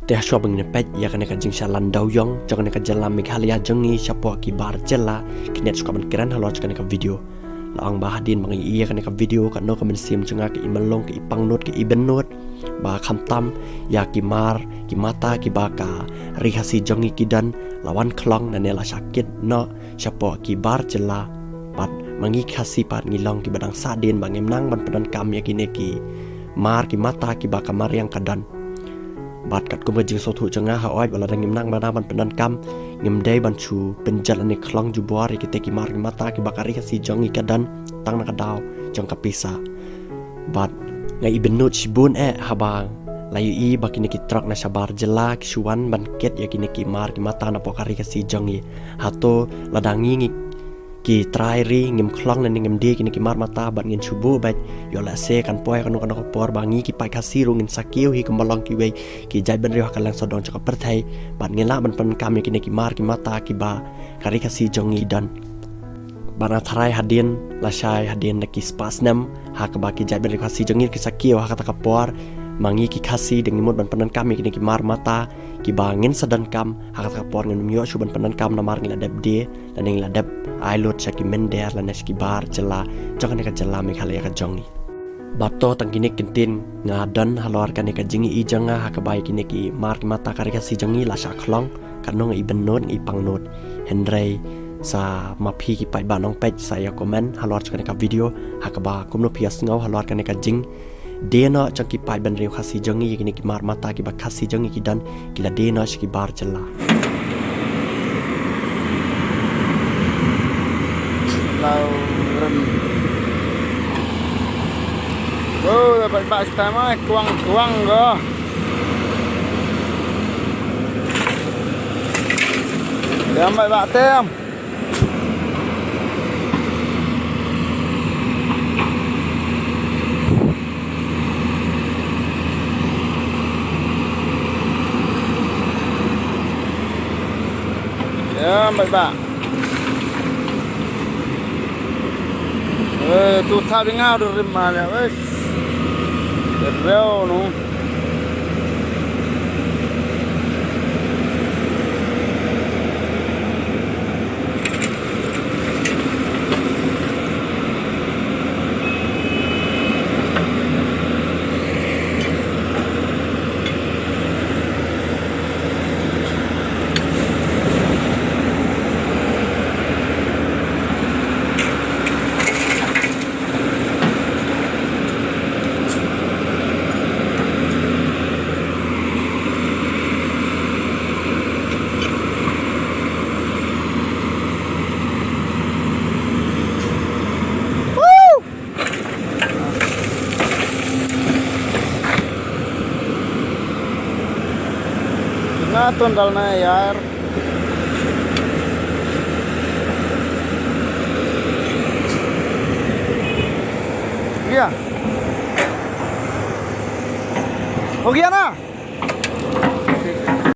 Teh shop ngene pet ya kana ka jing shalan dau yong jangan ka jala Meghalaya jongi siapa ki bar jela kinet suka ban kiran halo kana ka video laang bahadin mangi iya kana ka video kan no ka men sim chunga ki imalong ki ipangnut ki ibennut ba khamtam ya ki mar ki mata ki baka ri khasi jongi kidan lawan klong nanela sakit no siapa ki bar jela pat mangi khasi pat ngilong ki badang sadin bangem nang ban pedan kam ya ki neki mar ki mata ki baka mar yang kadan bat kat kum jing sotu changa ha oi bala ngim nang bana ban penan kam ngim dei ban chu penjal ani klong ju buar ki te ki mar ki mata ki bakari si jongi kadan tang na kadaw jong ka pisa bat ngai ibennut sibun habang layu i bakini ki trak na sabar jela ki suwan ban ket ya kini ki mar ki mata na pokari si jongi hato ladangi ki try ri ngim klong na ngim de kini ki mar mata ban ngin subu bat yo la se kan poi kan kan ko por bangi ki pai khasi ru ngin sakiu hi kumbalong ki we ki jai ben ri hakalang sodong chaka perthai ban ngin la ban pan kam kini ki mar ki mata ki ba kari khasi jongi dan bana tharai hadin la shai hadin na ki spasnam ha ka ba ki jai ben ri khasi jongi ki sakiu ha ka por mangi ki khasi dengan imut ban panan kami kini ki mar mata ki bangin sadan kam hakat kapor ngin myo shu ban panan kam na mar ngila deb de dan ngila deb ailot saki mynder lan ki bar jela jangan ka jela Meghalaya ka jongi bato tang kini kintin ngadan halor kan ka jingi i janga ha ka bai kini ki mar ki mata kari kasi jongi la sha klong kanong i bennot i pangnot hendrei sa mapi ki pai banong page saya komen halor kan ka video ha ka ba kumno pias ngau halor kan ka jing dena changki pai ban riu khasi jongi kini ki mar mata ki ba khasi jongi ki dan kila dena shki bar jela oh dapat bak stama kuang go ambil bak tem ya ambil bak tu thao đi ngao được mà nè ơi rêu nó तो डालना है यार गया हो गया ना